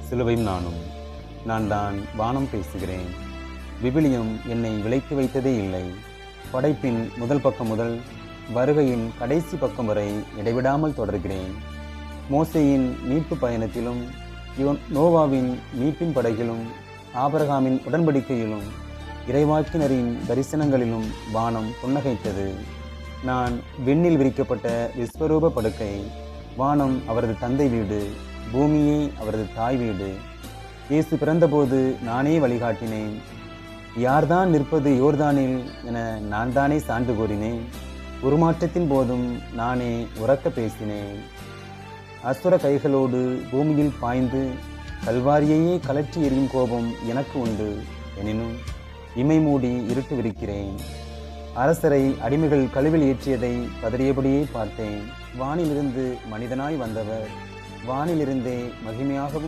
சிலுவையும் நானும். நான் தான் வானம் பேசுகிறேன். விவிலியம் என்னை விலக்கி வைத்ததே இல்லை. படைப்பின் முதல் பக்கம் முதல் வருகையின் கடைசி பக்கம் வரை இடைவிடாமல் தொடர்கிறேன். மோசேயின் மீட்பு பயணத்திலும், நோவாவின் மீட்பின் படகிலும், ஆபிரகாமின் உடன்படிக்கையிலும், இறைவாக்கினரின் தரிசனங்களிலும் வானம் புன்னகைத்தது. நான் விண்ணில் விரிக்கப்பட்ட விஸ்வரூப படுக்கை. வானம் அவரது தந்தை வீடு, பூமியே அவரது தாய் வீடு. இயேசு பிறந்தபோது நானே வழிகாட்டினேன். யார்தான் நிற்பது யோர்தானில் என நான் தானே சான்று கூறினேன். உருமாற்றத்தின் போதும் நானே உரக்க பேசினேன். அசுர கைகளோடு பூமியில் பாய்ந்து கல்வாரியையே கலற்றி எறியும் கோபம் எனக்கு உண்டு. எனினும் இமை மூடி இருட்டு விரிக்கிறேன். அரசரை அடிமைகள் கழுவில் ஏற்றியதை பதறியபடியே பார்த்தேன். வானிலிருந்து மனிதனாய் வந்தவர் வானிலிருந்தே மகிமையாகவும்